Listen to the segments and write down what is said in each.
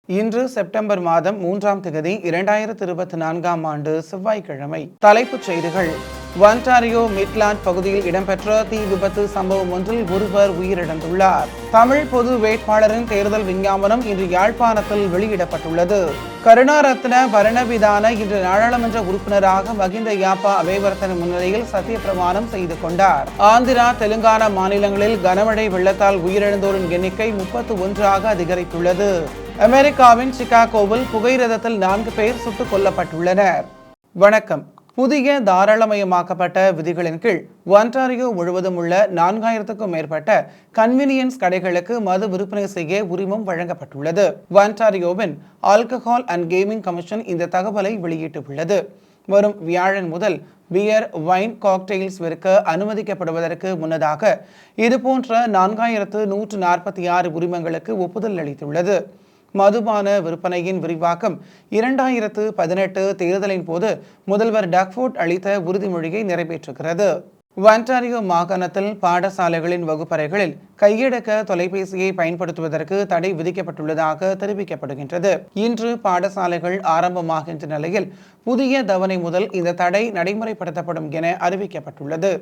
இன்று செப்டம்பர் மாதம் 3ஆம் தேதி 2024ஆம் ஆண்டு செவ்வாய்க்கிழமை. தலைப்புச் செய்திகள். ஒன்டாரியோ மிட்லாண்ட் பகுதியில் இடம்பெற்ற தீ விபத்து சம்பவம் ஒன்றில் ஒருவர் உயிரிழந்துள்ளார். தமிழ் பொது வேட்பாளரின் தேர்தல் விஞ்ஞாபனம் இன்று யாழ்ப்பாணத்தில் வெளியிடப்பட்டுள்ளது. கருணாரத்ன பரணவிதான இன்று நாடாளுமன்ற உறுப்பினராக மகிந்த யாப்பா அபேவர்த்தன முன்னிலையில் சத்தியப்பிரமாணம் செய்து கொண்டார். ஆந்திரா, தெலுங்கானா மாநிலங்களில் கனமழை வெள்ளத்தால் உயிரிழந்தோரின் எண்ணிக்கை 31ஆக அதிகரித்துள்ளது. அமெரிக்காவின் சிகாகோவில் புகையிரதத்தில் 4 பேர் சுட்டுக் கொல்லப்பட்டுள்ளனர். வணக்கம். புதிய தாராளமயமாக்கப்பட்ட விதிகளின் கீழ் ஒன்டாரியோ முழுவதும் உள்ள 4000க்கும் மேற்பட்ட கன்வீனியன்ஸ் கடைகளுக்கு மது விற்பனை செய்ய உரிமம் வழங்கப்பட்டுள்ளது. ஒன்டாரியோவின் ஆல்கஹால் அண்ட் கேமிங் கமிஷன் இந்த தகவலை வெளியிட்டுள்ளது. வரும் வியாழன் முதல் பியர், வைன், காக்டெயில்ஸ் விற்க அனுமதிக்கப்படுவதற்கு முன்னதாக இதுபோன்ற 4146 உரிமங்களுக்கு ஒப்புதல் அளித்துள்ளது. மதுபான விற்பனையின் விரிவாக்கம் 2018 தேர்தலின் போது முதல்வர் டக்ஃபோர்ட் அளித்த உறுதிமொழியை நிறைவேற்றுகிறது. ஒன்டாரியோ மாகாணத்தில் பாடசாலைகளின் வகுப்பறைகளில் கையடக்க தொலைபேசியை பயன்படுத்துவதற்கு தடை விதிக்கப்பட்டுள்ளதாக தெரிவிக்கப்படுகின்றது. இன்று பாடசாலைகள் ஆரம்பமாகின்ற நிலையில் புதிய தவணை முதல் இந்த தடை நடைமுறைப்படுத்தப்படும் என அறிவிக்கப்பட்டுள்ளது.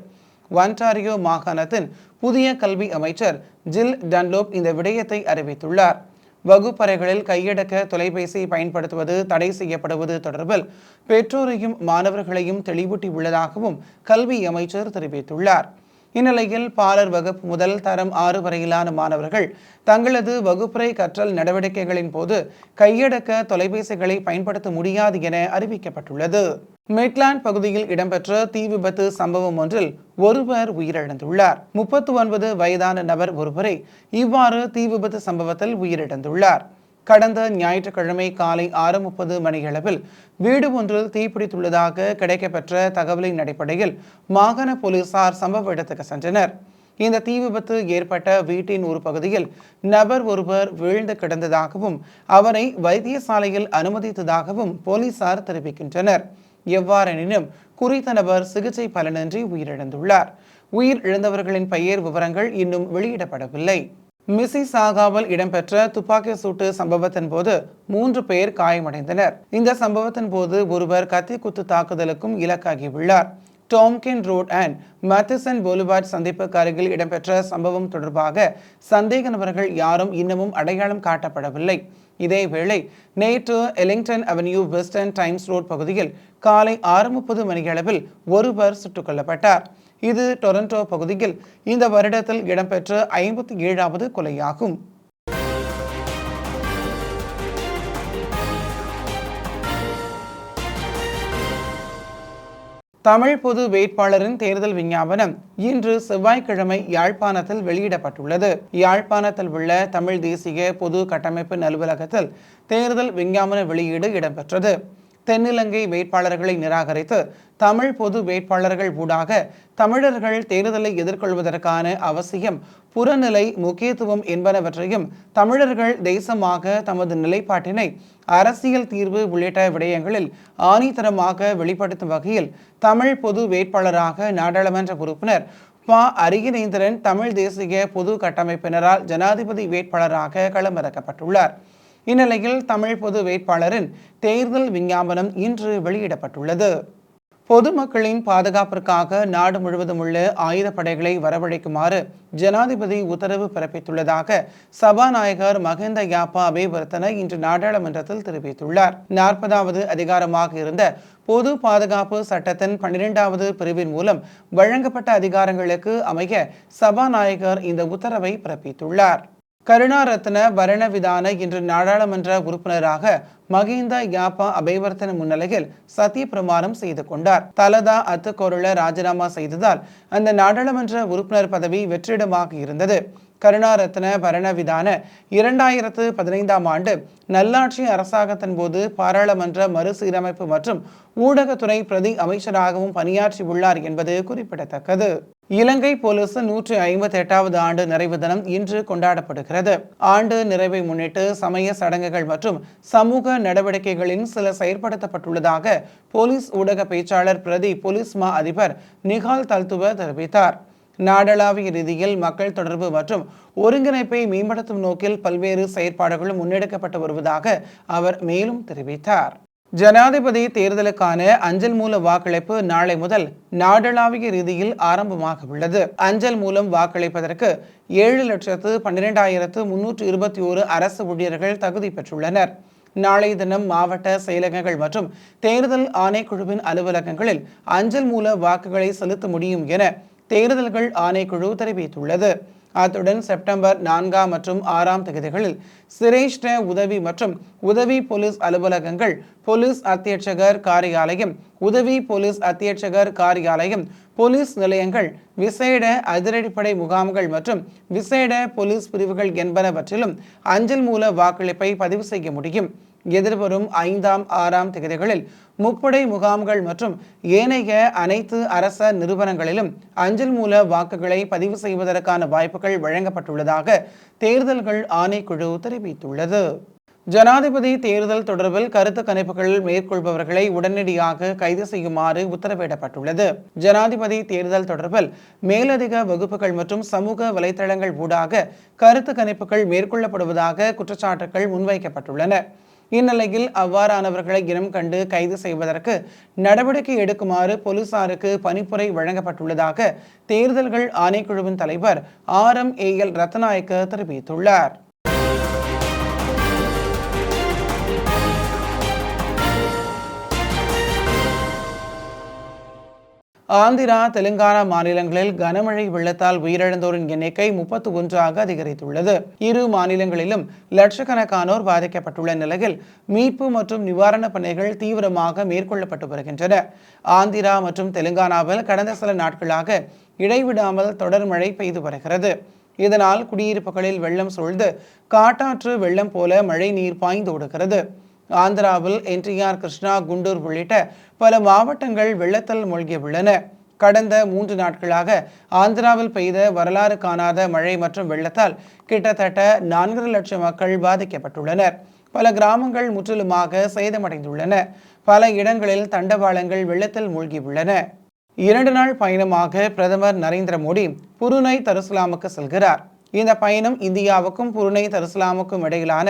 ஒன்டாரியோ மாகாணத்தின் புதிய கல்வி அமைச்சர் ஜில் டன்லோப் இந்த விடயத்தை அறிவித்துள்ளார். வகுப்பறைகளில் கையடக்க தொலைபேசி பயன்படுத்துவது தடை செய்யப்படுவது தொடர்பில் பெற்றோரையும் மாணவர்களையும் தெளிவூட்டி உள்ளதாகவும் கல்வி அமைச்சர் தெரிவித்துள்ளார். இந்நிலையில் பாலர் வகுப்பு முதல் தரம் 6 வரையிலான மாணவர்கள் தங்களது வகுப்பறை கற்றல் நடவடிக்கைகளின் போது கையடக்க தொலைபேசிகளை பயன்படுத்த முடியாது என அறிவிக்கப்பட்டுள்ளது. மிட்லாண்ட் பகுதியில் இடம்பெற்ற தீ விபத்து சம்பவம் ஒன்றில் ஒருவர் உயிரிழந்துள்ளார். 39 வயதான நபர் ஒருவரை இவ்வாறு தீ விபத்து சம்பவத்தில் உயிரிழந்துள்ளார். கடந்த ஞாயிற்றுக்கிழமை காலை 6:30 மணியளவில் வீடு ஒன்றில் தீப்பிடித்துள்ளதாக கிடைக்கப்பெற்ற தகவலின் அடிப்படையில் மாகாண போலீசார் சம்பவ இடத்துக்கு சென்றனர். இந்த தீ விபத்து ஏற்பட்ட வீட்டின் ஒரு பகுதியில் நபர் ஒருவர் வீழ்ந்து கிடந்ததாகவும் அவரை வைத்தியசாலையில் அனுமதித்ததாகவும் போலீசார் தெரிவிக்கின்றனர். எவ்வாறெனினும் குறித்த நபர் சிகிச்சை பலனின்றி உயிரிழந்துள்ளார். உயிரிழந்தவர்களின் பெயர் விவரங்கள் இன்னும் வெளியிடப்படவில்லை. மிசிசாகாவில் இடம்பெற்ற துப்பாக்கி சூட்டு சம்பவத்தின் போது 3 பேர் காயமடைந்தனர். இந்த சம்பவத்தின் போது ஒருவர் கத்தி குத்து தாக்குதலுக்கும் இலக்காகியுள்ளார். டோம்கின் ரோட் அண்ட் மத்திசன் போலிவார்ட் சந்திப்புக்கு அருகில் இடம்பெற்ற சம்பவம் தொடர்பாக சந்தேக நபர்கள் யாரும் இன்னமும் அடையாளம் காட்டப்படவில்லை. இதேவேளை நேற்று Ellington avenue western times road பகுதியில் காலை 6:30 மணியளவில் ஒருவர் சுட்டுக் கொல்லப்பட்டார். இது டொரண்டோ பகுதியில் இந்த வருடத்தில் இடம்பெற்ற 57வது கொலையாகும். தமிழ் பொது வேட்பாளரின் தேர்தல் விஞ்ஞாபனம் இன்று செவ்வாய்க்கிழமை யாழ்ப்பாணத்தில் வெளியிடப்பட்டுள்ளது. யாழ்ப்பாணத்தில் உள்ள தமிழ் தேசிய பொது கட்டமைப்பு அலுவலகத்தில் தேர்தல் விஞ்ஞாபன வெளியீடு இடம்பெற்றது. தென்னிலங்கை வேட்பாளர்களை நிராகரித்து தமிழ் பொது வேட்பாளர்கள் ஊடாக தமிழர்கள் தேர்தலை எதிர்கொள்வதற்கான அவசியம், புறநிலை, முக்கியத்துவம் என்பனவற்றையும் தமிழர்கள் தேசமாக தமது நிலைப்பாட்டினை அரசியல் தீர்வு உள்ளிட்ட விடயங்களில் ஆணித்தரமாக வெளிப்படுத்தும் வகையில் தமிழ் பொது வேட்பாளராக நாடாளுமன்ற உறுப்பினர் ப. அரியநேந்திரன் தமிழ் தேசிய பொது கட்டமைப்பினரால் ஜனாதிபதி வேட்பாளராக களமிறக்கப்பட்டுள்ளார். இந்நிலையில் தமிழ் பொது வேட்பாளரின் தேர்தல் விஞ்ஞாபனம் இன்று வெளியிடப்பட்டுள்ளது. பொதுமக்களின் பாதுகாப்பிற்காக நாடு முழுவதும் உள்ள ஆயுதப்படைகளை வரவழைக்குமாறு ஜனாதிபதி உத்தரவு பிறப்பித்துள்ளதாக சபாநாயகர் மகிந்த யாப்பா அபேவர்த்தன இன்று நாடாளுமன்றத்தில் தெரிவித்துள்ளார். 40வது அதிகாரமாக இருந்த பொது பாதுகாப்பு சட்டத்தின் 12வது பிரிவின் மூலம் வழங்கப்பட்ட அதிகாரங்களுக்கு அமைய சபாநாயகர் இந்த உத்தரவை பிறப்பித்துள்ளார். கருணாரத்ன பரணவிதான இன்று நாடாளுமன்ற உறுப்பினராக மகிந்த யாப்பா அபேவர்த்தன முன்னிலையில் சத்தியப்பிரமாணம் செய்து கொண்டார். தலதா அத்துக்கோருள ராஜினாமா செய்ததால் அந்த நாடாளுமன்ற உறுப்பினர் பதவி வெற்றிடமாக இருந்தது. கருணாரத்ன பரணவிதான 2015ஆம் ஆண்டு நல்லாட்சி அரசாங்கத்தின் போது பாராளுமன்ற மறுசீரமைப்பு மற்றும் ஊடகத்துறை பிரதி அமைச்சராகவும் பணியாற்றியுள்ளார் என்பது குறிப்பிடத்தக்கது. இலங்கை போலீசின் 158வது ஆண்டு நிறைவு தினம் இன்று கொண்டாடப்படுகிறது. ஆண்டு நிறைவை முன்னிட்டு சமய சடங்குகள் மற்றும் சமூக நடவடிக்கைகளின் சில செயற்படுத்தப்பட்டுள்ளதாக போலீஸ் ஊடக பேச்சாளர் பிரதி போலீஸ் மா அதிபர் நிகால் தல்துவ தெரிவித்தார். நாடளாவிய ரீதியில் மக்கள் தொடர்பு மற்றும் ஒருங்கிணைப்பை மேம்படுத்தும் நோக்கில் பல்வேறு செயற்பாடுகளும் முன்னெடுக்கப்பட்டு வருவதாக அவர் மேலும் தெரிவித்தார். ஜனாதிபதி தேர்தலுக்கான அஞ்சல் மூல வாக்களிப்பு நாளை முதல் நாடளாவிய ரீதியில் ஆரம்பமாக உள்ளது. அஞ்சல் மூலம் வாக்களிப்பதற்கு 7,12,321 அரசு ஊழியர்கள் தகுதி பெற்றுள்ளனர். நாளை தினம் மாவட்ட செயலகங்கள் மற்றும் தேர்தல் ஆணைக்குழுவின் அலுவலகங்களில் அஞ்சல் மூல வாக்குகளை செலுத்த முடியும் என தேர்தல்கள் ஆணைக்குழு தெரிவித்துள்ளது. அத்துடன் செப்டம்பர் 4 மற்றும் 6 தேதிகளில் சிரேஷ்ட உதவி மற்றும் உதவி போலீஸ் அலுவலகங்கள், போலீஸ் அத்தியட்சகர் காரியாலயம், உதவி போலீஸ் அத்தியட்சகர் காரியாலயம், போலீஸ் நிலையங்கள், விசேட அதிரடிப்படை முகாம்கள் மற்றும் விசேட போலீஸ் பிரிவுகள் என்பனவற்றிலும் அஞ்சல் மூல வாக்களிப்பை பதிவு செய்ய முடியும். எதிர்வரும் 5, 6 தேதிகளில் முப்படை முகாம்கள் மற்றும் ஏனைய அனைத்து அரச நிறுவனங்களிலும் அஞ்சல் மூல வாக்குகளை பதிவு செய்வதற்கான வாய்ப்புகள் வழங்கப்பட்டுள்ளதாக தேர்தல்கள் ஆணைக்குழு தெரிவித்துள்ளது. ஜனாதிபதி தேர்தல் தொடர்பில் கருத்து கணிப்புகள் மேற்கொள்பவர்களை உடனடியாக கைது செய்யுமாறு உத்தரவிடப்பட்டுள்ளது. ஜனாதிபதி தேர்தல் தொடர்பில் மேலதிக வகுப்புகள் மற்றும் சமூக வலைதளங்கள் ஊடாக கருத்து கணிப்புகள் மேற்கொள்ளப்படுவதாக குற்றச்சாட்டுகள் முன்வைக்கப்பட்டுள்ளன. இந்நிலையில் அவ்வாறானவர்களை இனம் கண்டு கைது செய்வதற்கு நடவடிக்கை எடுக்குமாறு போலீசாருக்கு பணிப்புரை வழங்கப்பட்டுள்ளதாக தேர்தல்கள் ஆணைக்குழுவின் தலைவர் RMAL ரத்நாயக்க தெரிவித்துள்ளார். ஆந்திரா, தெலுங்கானா மாநிலங்களில் கனமழை வெள்ளத்தால் உயிரிழந்தோரின் எண்ணிக்கை 31ஆக அதிகரித்துள்ளது. இரு மாநிலங்களிலும் லட்சக்கணக்கானோர் பாதிக்கப்பட்டுள்ள நிலையில் மீட்பு மற்றும் நிவாரணப் பணிகள் தீவிரமாக மேற்கொள்ளப்பட்டு வருகின்றன. ஆந்திரா மற்றும் தெலுங்கானாவில் கடந்த சில நாட்களாக இடைவிடாமல் தொடர் மழை பெய்து வருகிறது. இதனால் குடியிருப்புகளில் வெள்ளம் சூழ்ந்து காட்டாற்று வெள்ளம் போல மழை நீர் பாய்ந்து ஓடுகிறது. ஆந்திராவில் NTR, கிருஷ்ணா, குண்டூர் உள்ளிட்ட பல மாவட்டங்கள் வெள்ளத்தில் மூழ்கியுள்ளன. கடந்த 3 நாட்களாக ஆந்திராவில் பெய்த வரலாறு காணாத மழை மற்றும் வெள்ளத்தால் கிட்டத்தட்ட 4.5 லட்சம் மக்கள் பாதிக்கப்பட்டுள்ளனர். பல கிராமங்கள் முற்றிலுமாக சேதமடைந்துள்ளன. பல இடங்களில் தண்டவாளங்கள் வெள்ளத்தில் மூழ்கியுள்ளன. 2 நாள் பயணமாக பிரதமர் நரேந்திர மோடி புருனை தருசலாமுக்கு செல்கிறார். இந்த பயணம் இந்தியாவுக்கும் புருனை தருசலாமுக்கும் இடையிலான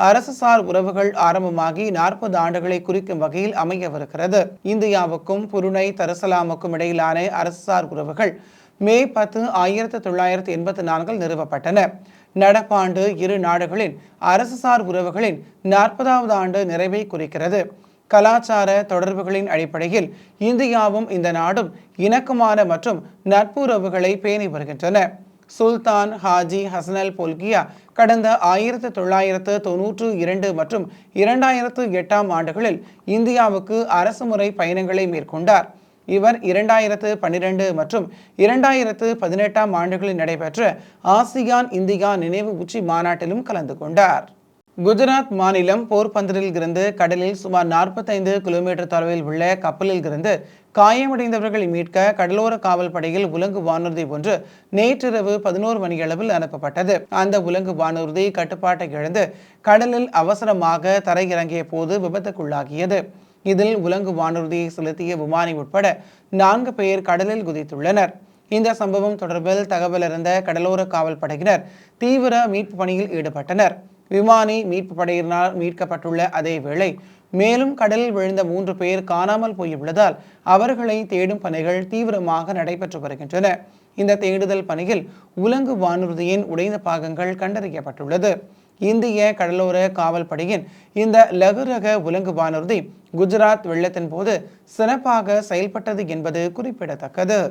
அரசுசார் உறவுகள் ஆரம்பமாகி 40 ஆண்டுகளை குறிக்கும் வகையில் அமையவிருக்கிறது. இந்தியாவுக்கும் புருனை தருசலாமுக்கும் இடையிலான அரசுசார் உறவுகள் மே 10, 1984 நிறுவப்பட்டன. நடப்பாண்டு இரு நாடுகளின் அரசுசார் உறவுகளின் 40வது ஆண்டு நிறைவை குறிக்கிறது. கலாச்சார தொடர்புகளின் அடிப்படையில் இந்தியாவும் இந்த நாடும் இணக்கமான மற்றும் நட்புறவுகளை பேணி வருகின்றன. சுல்தான் ஹாஜி ஹசனல் பொல்கியா கடந்த 1992 மற்றும் 2008 ஆண்டுகளில் இந்தியாவுக்கு அரசுமுறை பயணங்களை மேற்கொண்டார். இவர் 2012 மற்றும் 2018 ஆண்டுகளில் நடைபெற்ற ஆசியான் இந்தியா நினைவு உச்சி மாநாட்டிலும் கலந்து கொண்டார். குஜராத் மாநிலம் போர்பந்தரில் இருந்து கடலில் சுமார் 45 கிலோமீட்டர் தொலைவில் உள்ள கப்பலில் இருந்து காயமடைந்தவர்களை மீட்க கடலோர காவல் படையில் உலங்கு வானூர்தி ஒன்று நேற்றிரவு 11 மணியளவில் அனுப்பப்பட்டது. அந்த உலங்கு வானூர்தி கட்டுப்பாட்டை இழந்து கடலில் அவசரமாக தரையிறங்கிய போது விபத்துக்குள்ளாகியது. இதில் உலங்கு வானூர்தியை செலுத்திய விமானி உட்பட 4 பேர் கடலில் குதித்துள்ளனர். இந்த சம்பவம் தொடர்பில் தகவல் அறிந்த கடலோர காவல் படையினர் தீவிர மீட்பு பணியில் ஈடுபட்டனர். விமானி மீட்பு படையினரால் மீட்கப்பட்டுள்ள அதே வேளை மேலும் கடலில் விழுந்த 3 பேர் காணாமல் போயுள்ளதால் அவர்களை தேடும் பணிகள் தீவிரமாக நடைபெற்று வருகின்றன. இந்த தேடுதல் பணியில் உலங்கு வானூர்தியின் உடைந்த பாகங்கள் கண்டறியப்பட்டுள்ளது. இந்திய கடலோர காவல் படையின் இந்த லகு ரக உலங்கு வானூர்தி குஜராத் வெள்ளத்தின் போது சிறப்பாக செயல்பட்டது என்பது குறிப்பிடத்தக்கது.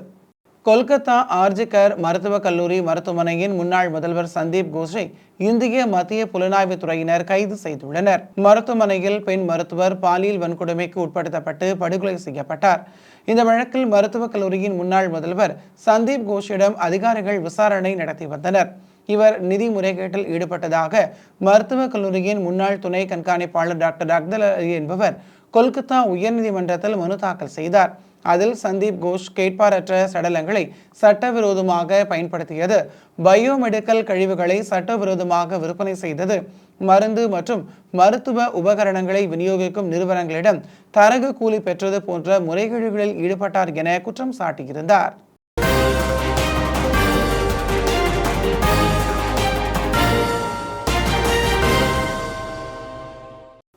கொல்கத்தா ஆர்ஜிகர் மருத்துவக் கல்லூரி மருத்துவமனையின் முன்னாள் முதல்வர் சந்தீப் கோஷை இந்திய மத்திய புலனாய்வு துறையினர் கைது செய்துள்ளனர். மருத்துவமனையில் பெண் மருத்துவர் பாலியல் வன்கொடுமைக்கு உட்படுத்தப்பட்டு படுகொலை செய்யப்பட்டார். இந்த வழக்கில் மருத்துவக் கல்லூரியின் முன்னாள் முதல்வர் சந்தீப் கோஷிடம் அதிகாரிகள் விசாரணை நடத்தி வந்தனர். இவர் நிதி முறைகேட்டில் ஈடுபட்டதாக மருத்துவக் கல்லூரியின் முன்னாள் துணை கண்காணிப்பாளர் டாக்டர் அக்தல் அலி என்பவர் கொல்கத்தா உயர்நீதிமன்றத்தில் மனு தாக்கல் செய்தார். அதில் சந்தீப் கோஷ் கேட்பாரற்ற சடலங்களை சட்டவிரோதமாக பயன்படுத்தியது, பயோமெடிக்கல் கழிவுகளை சட்டவிரோதமாக விற்பனை செய்தது, மருந்து மற்றும் மருத்துவ உபகரணங்களை விநியோகிக்கும் நிறுவனங்களிடம் தரகு கூலி பெற்றது போன்ற முறைகேடுகளில் ஈடுபட்டார் என குற்றம் சாட்டியிருந்தார்.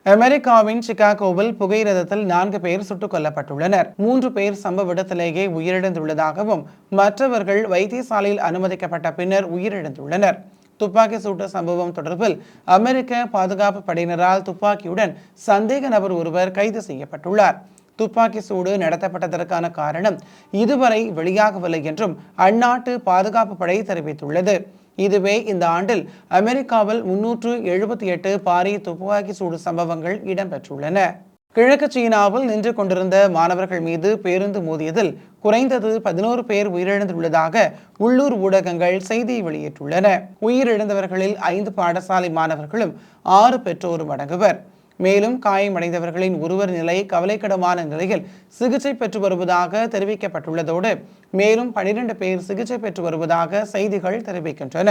அமெரிக்காவின் சிகாகோவில் புகையிரதத்தில் 4 பேர் சுட்டுக் கொல்லப்பட்டுள்ளனர். 3 பேர் சம்பவ இடத்திலேயே உயிரிழந்துள்ளதாகவும் மற்றவர்கள் வைத்தியசாலையில் அனுமதிக்கப்பட்ட பின்னர் உயிரிழந்துள்ளனர். துப்பாக்கி சூட்டு சம்பவம் தொடர்பில் அமெரிக்க பாதுகாப்பு படையினரால் துப்பாக்கியுடன் சந்தேக நபர் ஒருவர் கைது செய்யப்பட்டுள்ளார். துப்பாக்கி சூடு நடத்தப்பட்டதற்கான காரணம் இதுவரை வெளியாகவில்லை என்றும் அந்நாட்டு பாதுகாப்பு படை தெரிவித்துள்ளது. இதுவே இந்த ஆண்டில் அமெரிக்காவில் 378 பாரிய துப்பாக்கி சூடு சம்பவங்கள் இடம்பெற்றுள்ளன. கிழக்கு சீனாவில் நின்று கொண்டிருந்த மாணவர்கள் மீது பேருந்து மோதியதில் குறைந்தது 11 பேர் உயிரிழந்துள்ளதாக உள்ளூர் ஊடகங்கள் செய்தி வெளியிட்டுள்ளன. உயிரிழந்தவர்களில் 5 பாடசாலை மாணவர்களும் 6 பெற்றோரும் அடங்குவர். மேலும் காயமடைந்தவர்களின் ஒருவர் நிலை கவலைக்கிடமான நிலையில் சிகிச்சை பெற்று வருவதாக தெரிவிக்கப்பட்டுள்ளதோடு மேலும் 12 பேர் சிகிச்சை பெற்று வருவதாக செய்திகள் தெரிவிக்கின்றன.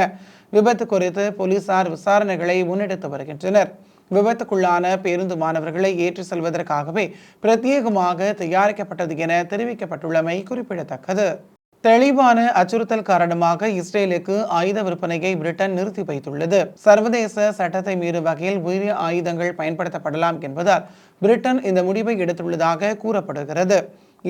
விபத்து குறித்து போலீசார் விசாரணைகளை முன்னெடுத்து வருகின்றனர். விபத்துக்குள்ளான பேருந்து மாணவர்களை ஏற்றி செல்வதற்காகவே பிரத்யேகமாக தயாரிக்கப்பட்டது என தெரிவிக்கப்பட்டுள்ளமை குறிப்பிடத்தக்கது. தெளிவான அச்சுறுத்தல் காரணமாக இஸ்ரேலுக்கு ஆயுத விற்பனையை பிரிட்டன் நிறுத்தி வைத்துள்ளது. சர்வதேச சட்டத்தை மீறும் வகையில் உயிரி ஆயுதங்கள் பயன்படுத்தப்படலாம் என்பதால் பிரிட்டன் இந்த முடிவை எடுத்துள்ளதாக கூறப்படுகிறது.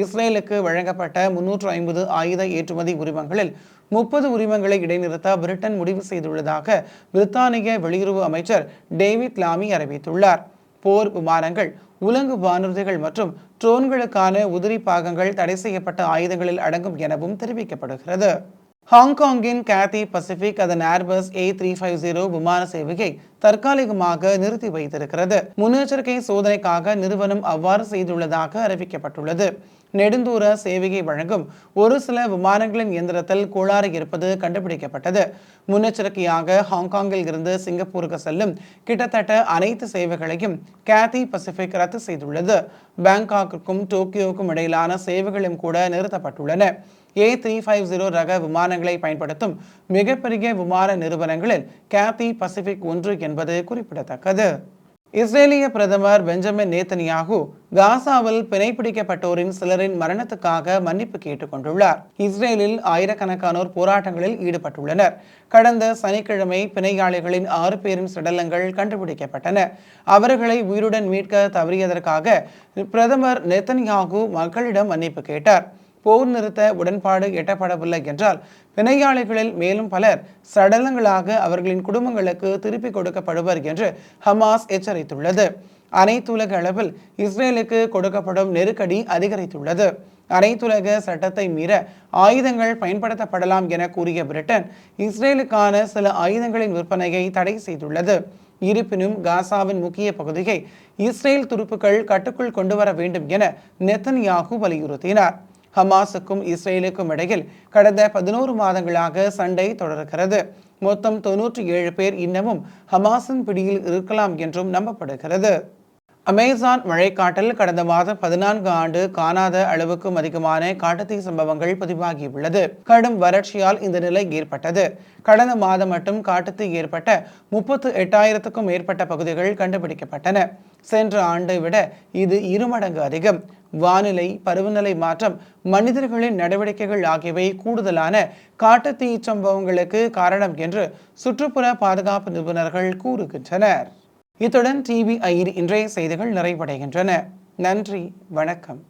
இஸ்ரேலுக்கு வழங்கப்பட்ட 350 ஆயுத ஏற்றுமதி உரிமங்களில் 30 உரிமங்களை இடைநிறுத்த பிரிட்டன் முடிவு செய்துள்ளதாக பிரித்தானிய வெளியுறவு அமைச்சர் டேவிட் லாமி அறிவித்துள்ளார். போர் விமானங்கள், உலங்கு வானூர்திகள் மற்றும் ட்ரோன்களுக்கான உதிரி பாகங்கள் தடை செய்யப்பட்ட ஆயுதங்களில் அடங்கும் எனவும் தெரிவிக்கப்படுகிறது. ஹாங்காங்கின் கேத்தி பசிபிக் அதன் ஏர்பஸ் A350 விமான சேவையை தற்காலிகமாக நிறுத்தி வைத்திருக்கிறது. முன்னெச்சரிக்கை சோதனைக்காக நிறுவனம் அவ்வாறு செய்துள்ளதாக அறிவிக்கப்பட்டுள்ளது. நெடுந்தூர சேவையை வழங்கும் ஒரு சில விமானங்களின் இயந்திரத்தில் கோளாறு இருப்பது கண்டுபிடிக்கப்பட்டது. முன்னெச்சரிக்கையாக ஹாங்காங்கில் இருந்து சிங்கப்பூருக்கு செல்லும் கிட்டத்தட்ட அனைத்து சேவைகளையும் கேத்தி பசிபிக் ரத்து செய்துள்ளது. பாங்காக்குக்கும் டோக்கியோவுக்கும் இடையிலான சேவைகளும் கூட நிறுத்தப்பட்டுள்ளன. A350 ரக விமானங்களை பயன்படுத்தும் மிகப்பெரிய விமான நிறுவனங்களில் கேத்தி பசிபிக் ஒன்று என்பது குறிப்பிடத்தக்கது. இஸ்ரேலிய பிரதமர் பெஞ்சமின் நேத்தன்யாகு காசாவில் பிணைப்பிடிக்கப்பட்டோரின் சிலரின் மரணத்துக்காக மன்னிப்பு கேட்டுக் கொண்டுள்ளார். இஸ்ரேலில் ஆயிரக்கணக்கானோர் போராட்டங்களில் ஈடுபட்டுள்ளனர். கடந்த சனிக்கிழமை பிணையாளிகளின் 6 பேரின் சடலங்கள் கண்டுபிடிக்கப்பட்டன. அவர்களை உயிருடன் மீட்க தவறியதற்காக பிரதமர் நேத்தன்யாகு மக்களிடம் மன்னிப்பு கேட்டார். போர் நிறுத்த உடன்பாடு எட்டப்படவில்லை என்றால் பிணையாளிகளில் மேலும் பலர் சடலங்களாக அவர்களின் குடும்பங்களுக்கு திருப்பிக் கொடுக்கப்படுவர் என்று ஹமாஸ் எச்சரித்துள்ளது. அனைத்துலக அளவில் இஸ்ரேலுக்கு கொடுக்கப்படும் நெருக்கடி அதிகரித்துள்ளது. அனைத்துலக சட்டத்தை மீற ஆயுதங்கள் பயன்படுத்தப்படலாம் என கூறிய பிரிட்டன் இஸ்ரேலுக்கான சில ஆயுதங்களின் விற்பனையை தடை செய்துள்ளது. இருப்பினும் காசாவின் முக்கிய பகுதியை இஸ்ரேல் துருப்புக்கள் கட்டுக்குள் கொண்டு வர வேண்டும் என நெத்தன்யாகு வலியுறுத்தினார். ஹமாஸுக்கும் இஸ்ரேலுக்கும் இடையில் கடந்த 11 மாதங்களாக சண்டை தொடர்கிறது. மொத்தம் 97 பேர் இன்னமும் ஹமாஸின் பிடியில் இருக்கலாம் என்றும் நம்பப்படுகிறது. அமேசான் மழைக்காட்டில் கடந்த மாதம் 14 ஆண்டு காணாத அளவுக்கும் அதிகமான காட்டுத்தீ சம்பவங்கள் பதிவாகியுள்ளது. கடும் வறட்சியால் இந்த நிலை ஏற்பட்டது. கடந்த மாதம் மட்டும் காட்டுத்தீ ஏற்பட்ட 38,000க்கும் மேற்பட்ட பகுதிகள் கண்டுபிடிக்கப்பட்டன. சென்ற ஆண்டை விட இது 2 மடங்கு அதிகம். வானிலை, பருவநிலை மாற்றம், மனிதர்களின் நடவடிக்கைகள் ஆகியவை கூடுதலான காட்டுத்தீ சம்பவங்களுக்கு காரணம் என்று சுற்றுப்புற பாதுகாப்பு நிபுணர்கள் கூறுகின்றனர். இத்துடன் டிவி ஐ இன்றைய செய்திகள் நிறைவடைகின்றன. நன்றி, வணக்கம்.